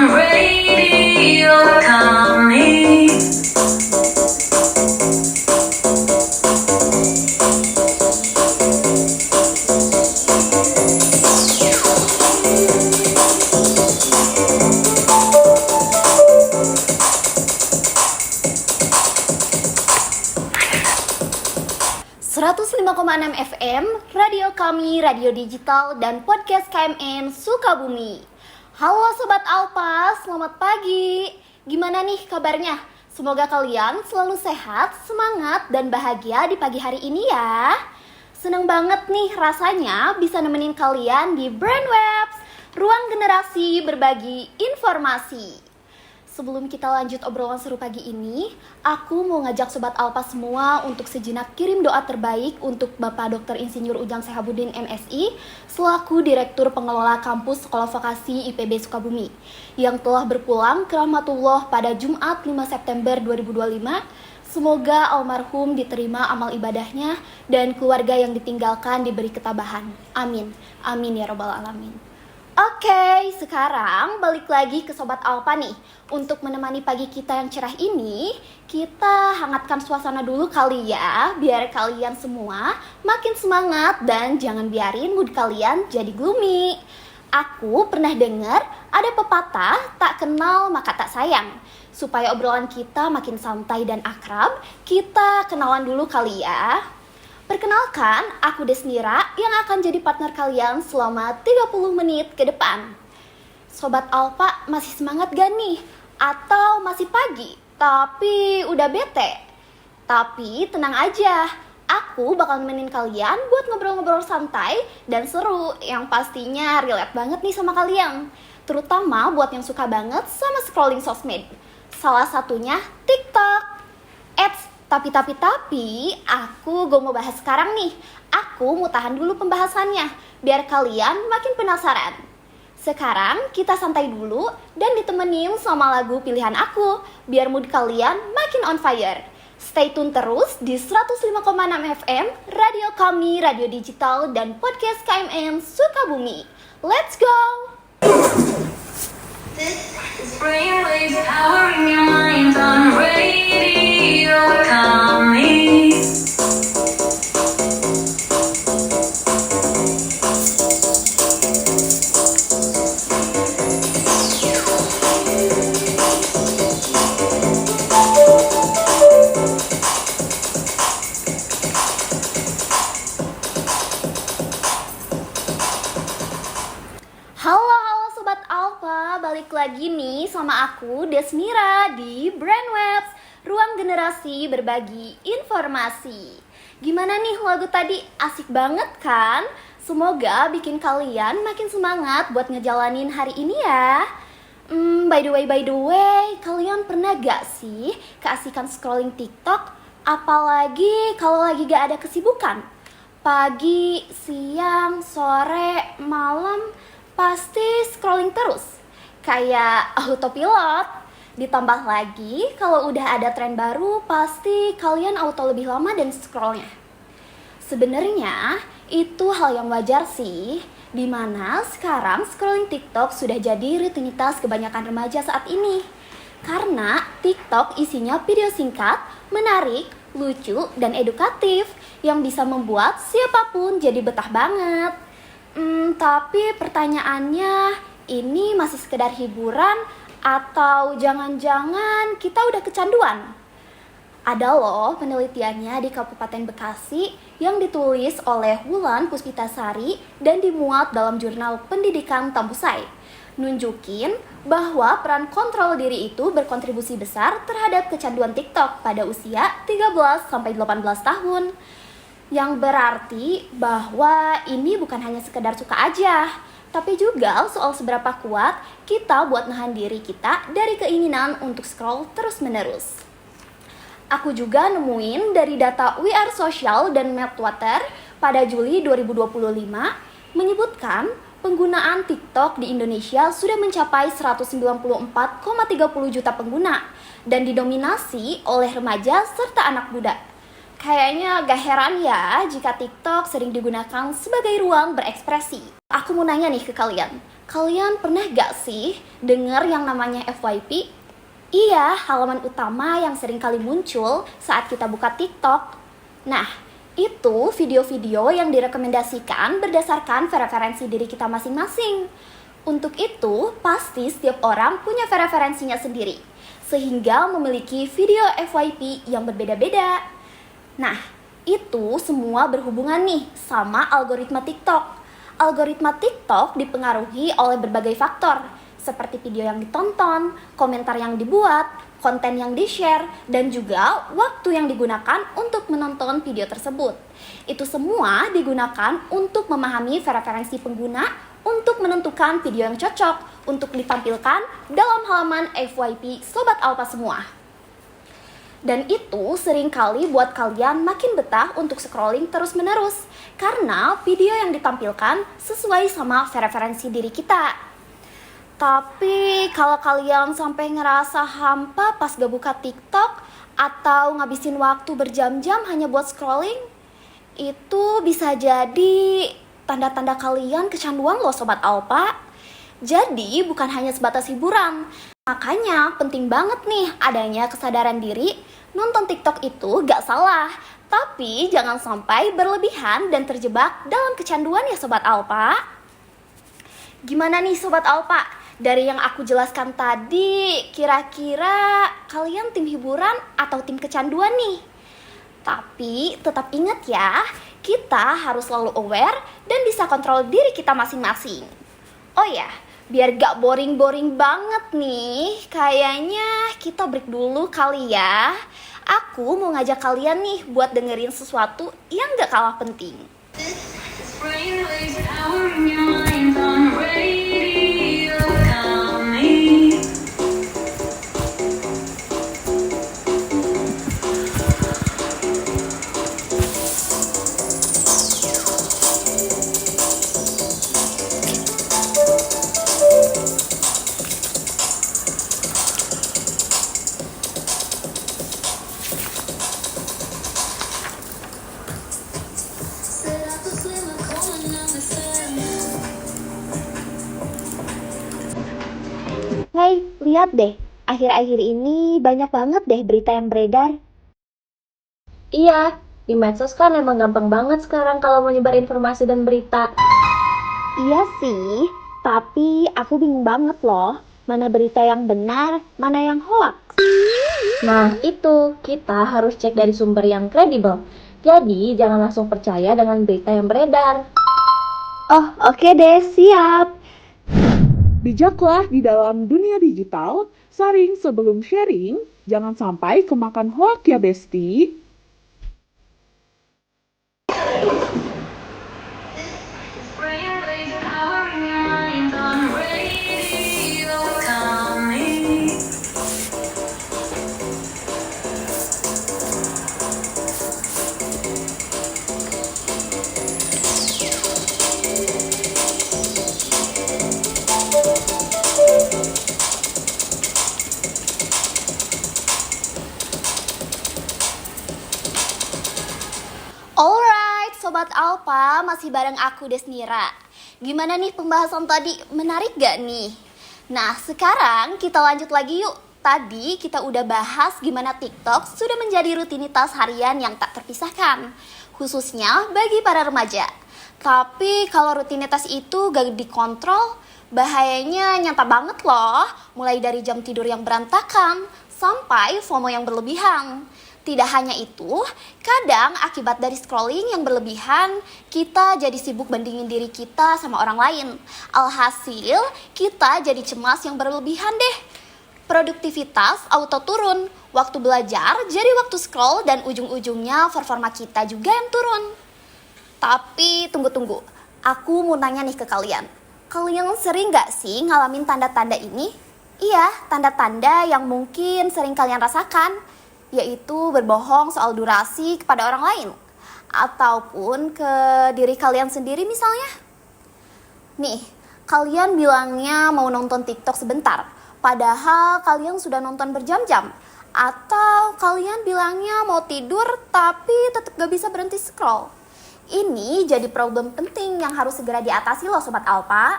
Radio Kami. .6 FM, Radio Kami, radio digital, dan podcast KMN Sukabumi. Halo Sobat Alpa, selamat pagi. Gimana nih kabarnya? Semoga kalian selalu sehat, semangat, dan bahagia di pagi hari ini ya. Seneng banget nih rasanya bisa nemenin kalian di Brainwaves, ruang generasi berbagi informasi. Sebelum kita lanjut obrolan seru pagi ini, aku mau ngajak Sobat Alpa semua untuk sejenak kirim doa terbaik untuk Bapak Dr. Insinyur Ujang Sehabudin MSI selaku Direktur Pengelola Kampus Sekolah Vokasi IPB Sukabumi yang telah berpulang ke rahmatullah pada Jumat 5 September 2025. Semoga almarhum diterima amal ibadahnya dan keluarga yang ditinggalkan diberi ketabahan. Amin. Amin ya rabbal alamin. Oke, sekarang balik lagi ke Sobat Alpa nih. Untuk menemani pagi kita yang cerah ini, kita hangatkan suasana dulu kali ya, biar kalian semua makin semangat dan jangan biarin mood kalian jadi gloomy. Aku pernah dengar ada pepatah tak kenal maka tak sayang. Supaya obrolan kita makin santai dan akrab, kita kenalan dulu kali ya. Perkenalkan, aku Desnira yang akan jadi partner kalian selama 30 menit ke depan. Sobat Alpa masih semangat gak nih? Atau masih pagi, tapi udah bete? Tapi tenang aja, aku bakal nemenin kalian buat ngobrol-ngobrol santai dan seru yang pastinya relate banget nih sama kalian. Terutama buat yang suka banget sama scrolling sosmed. Salah satunya TikTok. Tapi, aku mau bahas sekarang nih. Aku mau tahan dulu pembahasannya, biar kalian makin penasaran. Sekarang kita santai dulu dan ditemenin sama lagu pilihan aku, biar mood kalian makin on fire. Stay tune terus di 105,6 FM, Radio Kami, radio digital, dan podcast KMN Sukabumi. Let's go! This is Brainwaves powering your mind on Radio Kami. Halo Sobat Alpa, balik lagi nih sama aku Desnira di Brainwaves, ruang generasi berbagi informasi. Gimana nih lagu tadi? Asik banget kan? Semoga bikin kalian makin semangat buat ngejalanin hari ini ya. By the way, kalian pernah gak sih keasikan scrolling TikTok? Apalagi kalau lagi gak ada kesibukan? Pagi, siang, sore, malam, pasti scrolling terus, kayak autopilot. Ditambah lagi, kalau udah ada tren baru, pasti kalian auto lebih lama dan scrollnya. Sebenarnya, itu hal yang wajar sih, dimana sekarang scrolling TikTok sudah jadi rutinitas kebanyakan remaja saat ini. Karena TikTok isinya video singkat, menarik, lucu, dan edukatif, yang bisa membuat siapapun jadi betah banget. Tapi pertanyaannya, ini masih sekedar hiburan atau jangan-jangan kita udah kecanduan? Ada loh penelitiannya di Kabupaten Bekasi yang ditulis oleh Wulan Puspitasari dan dimuat dalam jurnal pendidikan Tambusai. Nunjukin bahwa peran kontrol diri itu berkontribusi besar terhadap kecanduan TikTok pada usia 13-18 tahun. Yang berarti bahwa ini bukan hanya sekedar suka aja, tapi juga soal seberapa kuat kita buat nahan diri kita dari keinginan untuk scroll terus-menerus. Aku juga nemuin dari data We Are Social dan Meltwater pada Juli 2025 menyebutkan penggunaan TikTok di Indonesia sudah mencapai 194,30 juta pengguna dan didominasi oleh remaja serta anak muda. Kayaknya gak heran ya jika TikTok sering digunakan sebagai ruang berekspresi. Aku mau nanya nih ke kalian. Kalian pernah gak sih dengar yang namanya FYP? Iya, halaman utama yang sering kali muncul saat kita buka TikTok. Nah, itu video-video yang direkomendasikan berdasarkan preferensi diri kita masing-masing. Untuk itu, pasti setiap orang punya preferensinya sendiri, sehingga memiliki video FYP yang berbeda-beda. Nah, itu semua berhubungan nih sama algoritma TikTok. Algoritma TikTok dipengaruhi oleh berbagai faktor, seperti video yang ditonton, komentar yang dibuat, konten yang di-share, dan juga waktu yang digunakan untuk menonton video tersebut. Itu semua digunakan untuk memahami preferensi pengguna untuk menentukan video yang cocok untuk ditampilkan dalam halaman FYP Sobat Alpa semua. Dan itu seringkali buat kalian makin betah untuk scrolling terus-menerus karena video yang ditampilkan sesuai sama preferensi diri kita. Tapi kalau kalian sampai ngerasa hampa pas gak buka TikTok atau ngabisin waktu berjam-jam hanya buat scrolling, itu bisa jadi tanda-tanda kalian kecanduan loh Sobat Alpa. Jadi bukan hanya sebatas hiburan. Makanya penting banget nih adanya kesadaran diri. Nonton TikTok itu gak salah, tapi jangan sampai berlebihan dan terjebak dalam kecanduan ya Sobat Alpa. Gimana nih Sobat Alpa? Dari yang aku jelaskan tadi, kira-kira kalian tim hiburan atau tim kecanduan nih? Tapi tetap ingat ya, kita harus selalu aware dan bisa kontrol diri kita masing-masing. Oh ya, biar gak boring-boring banget nih, kayaknya kita break dulu kali ya. Aku mau ngajak kalian nih buat dengerin sesuatu yang gak kalah penting. Brainwaves power in your mind on radio. Call me. Hey, lihat deh, akhir-akhir ini banyak banget deh berita yang beredar. Iya, di medsos kan emang gampang banget sekarang kalau mau nyebar informasi dan berita. Iya sih, tapi aku bingung banget loh, mana berita yang benar, mana yang hoax. Nah, itu kita harus cek dari sumber yang kredibel. Jadi, jangan langsung percaya dengan berita yang beredar. Oh, oke deh, siap. Bijaklah di dalam dunia digital, saring sebelum sharing, jangan sampai kemakan hoak ya Besti. Brainwaves power in your mind on radio. Call me. Alright, Sobat Alpa, masih bareng aku Desnira. Gimana nih pembahasan tadi? Menarik gak nih? Nah, sekarang kita lanjut lagi yuk. Tadi kita udah bahas gimana TikTok sudah menjadi rutinitas harian yang tak terpisahkan, khususnya bagi para remaja. Tapi kalau rutinitas itu gak dikontrol, bahayanya nyata banget loh. Mulai dari jam tidur yang berantakan, sampai FOMO yang berlebihan. Tidak hanya itu, kadang akibat dari scrolling yang berlebihan, kita jadi sibuk bandingin diri kita sama orang lain. Alhasil, kita jadi cemas yang berlebihan deh. Produktivitas auto turun, waktu belajar jadi waktu scroll dan ujung-ujungnya performa kita juga yang turun. Tapi tunggu-tunggu, aku mau nanya nih ke kalian. Kalian sering gak sih ngalamin tanda-tanda ini? Iya, tanda-tanda yang mungkin sering kalian rasakan, yaitu berbohong soal durasi kepada orang lain ataupun ke diri kalian sendiri misalnya. Nih, kalian bilangnya mau nonton TikTok sebentar, padahal kalian sudah nonton berjam-jam. Atau kalian bilangnya mau tidur tapi tetap gak bisa berhenti scroll. Ini jadi problem penting yang harus segera diatasi loh Sobat Alpa.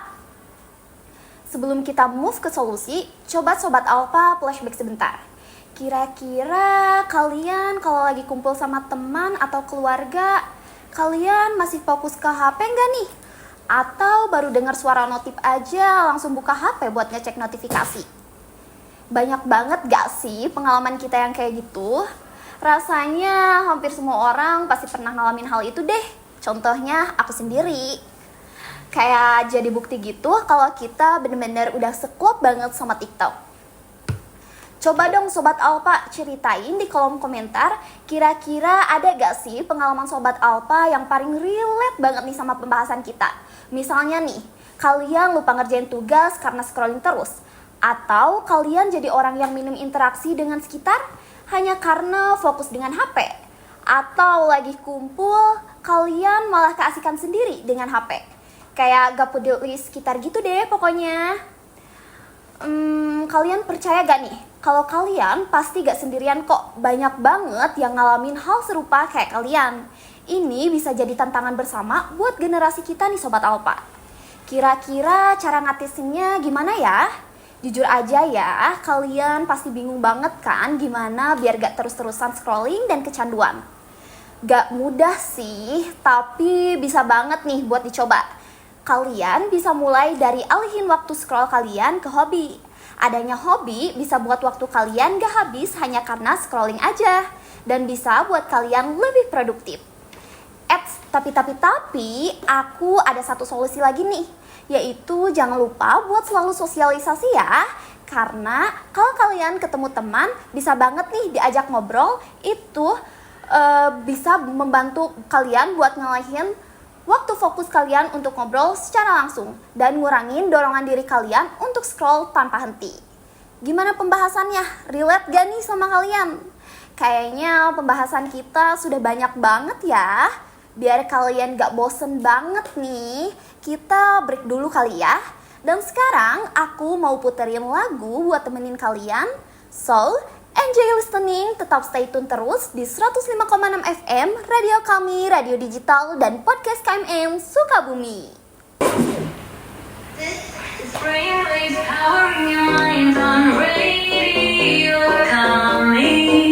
Sebelum kita move ke solusi, coba Sobat Alpa flashback sebentar. Kira-kira kalian kalau lagi kumpul sama teman atau keluarga, kalian masih fokus ke HP nggak nih? Atau baru dengar suara notif aja langsung buka HP buat ngecek notifikasi? Banyak banget gak sih pengalaman kita yang kayak gitu? Rasanya hampir semua orang pasti pernah ngalamin hal itu deh. Contohnya aku sendiri. Kayak jadi bukti gitu kalau kita bener-bener udah seklop banget sama TikTok. Coba dong Sobat Alpa ceritain di kolom komentar, kira-kira ada gak sih pengalaman Sobat Alpa yang paling relate banget nih sama pembahasan kita? Misalnya nih, kalian lupa ngerjain tugas karena scrolling terus. Atau kalian jadi orang yang minim interaksi dengan sekitar hanya karena fokus dengan HP. Atau lagi kumpul, kalian malah keasikan sendiri dengan HP. Kayak gak peduli sekitar gitu deh pokoknya. Kalian percaya gak nih? Kalau kalian pasti gak sendirian kok. Banyak banget yang ngalamin hal serupa kayak kalian. Ini bisa jadi tantangan bersama buat generasi kita nih Sobat Alpa. Kira-kira cara ngatasinnya gimana ya? Jujur aja ya, kalian pasti bingung banget kan gimana biar gak terus-terusan scrolling dan kecanduan. Gak mudah sih, tapi bisa banget nih buat dicoba. Kalian bisa mulai dari alihin waktu scroll kalian ke hobi. Adanya hobi bisa buat waktu kalian gak habis hanya karena scrolling aja. Dan bisa buat kalian lebih produktif. Tapi, aku ada satu solusi lagi nih. Yaitu jangan lupa buat selalu sosialisasi ya. Karena kalau kalian ketemu teman, bisa banget nih diajak ngobrol. Itu bisa membantu kalian buat ngalahin waktu fokus kalian untuk ngobrol secara langsung. Dan ngurangin dorongan diri kalian untuk scroll tanpa henti. Gimana pembahasannya? Relate gak nih sama kalian? Kayaknya pembahasan kita sudah banyak banget ya. Biar kalian gak bosen banget nih, kita break dulu kali ya. Dan sekarang aku mau puterin lagu buat temenin kalian. So, enjoy listening, tetap stay tune terus di 105,6 FM, radio kami, radio digital, dan podcast KMM Sukabumi. This is Brain Waves powering your mind on radio coming.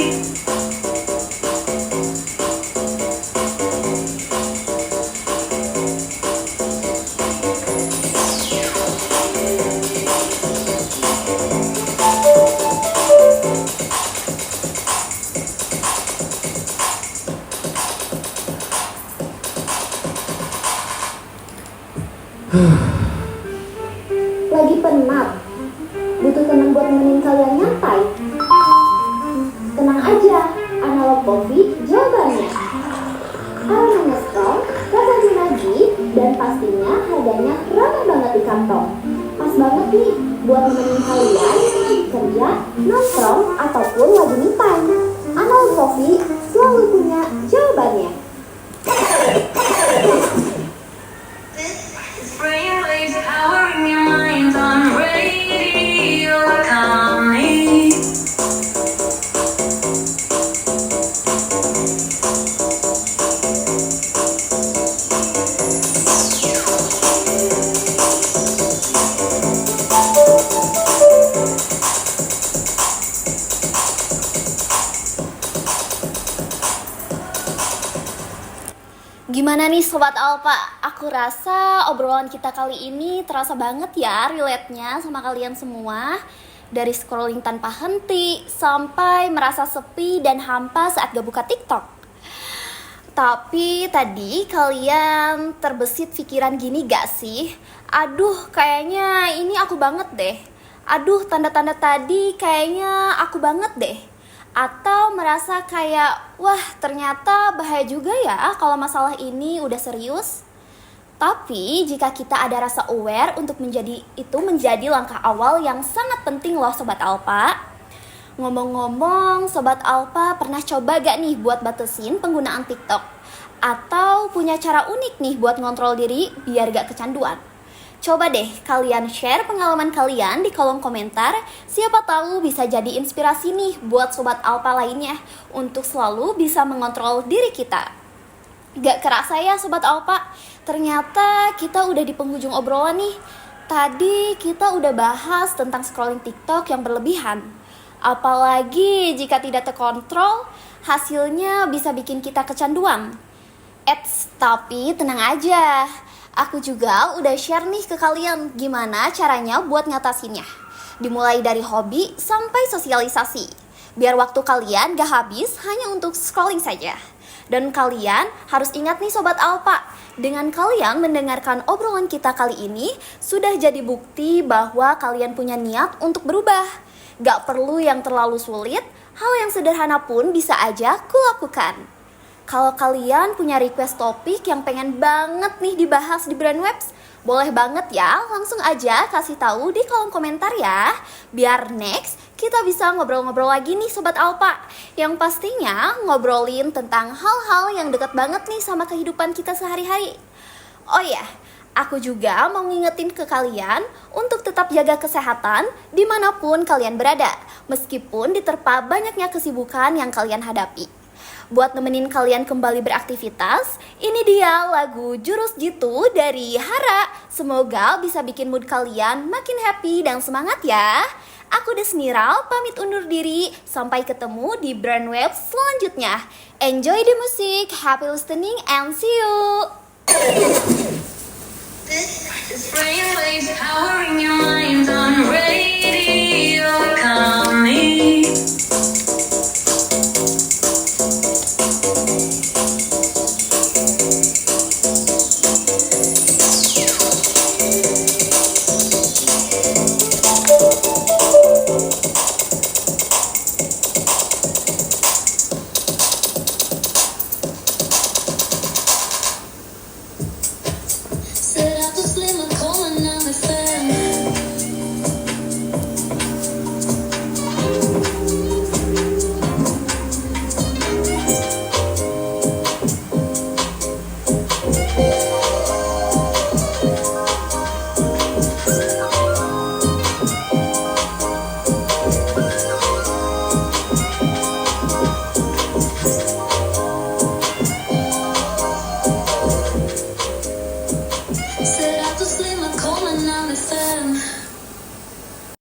Lagi penat? Butuh teman buat nemenin kalian nyantai? Tenang aja, Analog Coffee jawabannya. Aromanya strong, rasanya nagih, dan pastinya harganya ramah banget di kantong. Pas banget nih buat nemenin kalian kerja, nongkrong, ataupun lagi me time. Analog Coffee selalu punya jawabannya. Brain waves powering your mind on radio coming. Gimana nih Sobat Alpa? Aku rasa obrolan kita kali ini terasa banget ya relate-nya sama kalian semua. Dari scrolling tanpa henti sampai merasa sepi dan hampa saat gak buka TikTok. Tapi tadi kalian terbesit pikiran gini gak sih? Aduh, kayaknya ini aku banget deh. Aduh, tanda-tanda tadi kayaknya aku banget deh. Atau merasa kayak, wah ternyata bahaya juga ya kalau masalah ini udah serius. Tapi jika kita ada rasa aware untuk menjadi langkah awal yang sangat penting loh Sobat Alpa. Ngomong-ngomong, Sobat Alpa pernah coba gak nih buat batasin penggunaan TikTok? Atau punya cara unik nih buat ngontrol diri biar gak kecanduan? Coba deh kalian share pengalaman kalian di kolom komentar. Siapa tahu bisa jadi inspirasi nih buat Sobat Alpa lainnya untuk selalu bisa mengontrol diri kita. Gak kerasa ya Sobat Alpa, ternyata kita udah di penghujung obrolan nih. Tadi kita udah bahas tentang scrolling TikTok yang berlebihan. Apalagi jika tidak terkontrol, hasilnya bisa bikin kita kecanduan. Tapi tenang aja, aku juga udah share nih ke kalian gimana caranya buat ngatasinnya. Dimulai dari hobi sampai sosialisasi, biar waktu kalian gak habis hanya untuk scrolling saja. Dan kalian harus ingat nih Sobat Alpa, dengan kalian mendengarkan obrolan kita kali ini, sudah jadi bukti bahwa kalian punya niat untuk berubah. Gak perlu yang terlalu sulit, hal yang sederhana pun bisa aja kulakukan. Kalau kalian punya request topik yang pengen banget nih dibahas di Brainwaves, boleh banget ya, langsung aja kasih tahu di kolom komentar ya. Biar next kita bisa ngobrol-ngobrol lagi nih Sobat Alpa. Yang pastinya ngobrolin tentang hal-hal yang dekat banget nih sama kehidupan kita sehari-hari. Oh iya, aku juga mau ngingetin ke kalian untuk tetap jaga kesehatan dimanapun kalian berada, meskipun diterpa banyaknya kesibukan yang kalian hadapi. Buat nemenin kalian kembali beraktivitas, ini dia lagu Jurus Jitu dari Hara. Semoga bisa bikin mood kalian makin happy dan semangat ya. Aku Desmiral pamit undur diri, sampai ketemu di Brainwaves selanjutnya. Enjoy the music, happy listening and see you. This is Brainwaves powering your mind on Radio Kami. Said I was slim, I'm calling on the phone.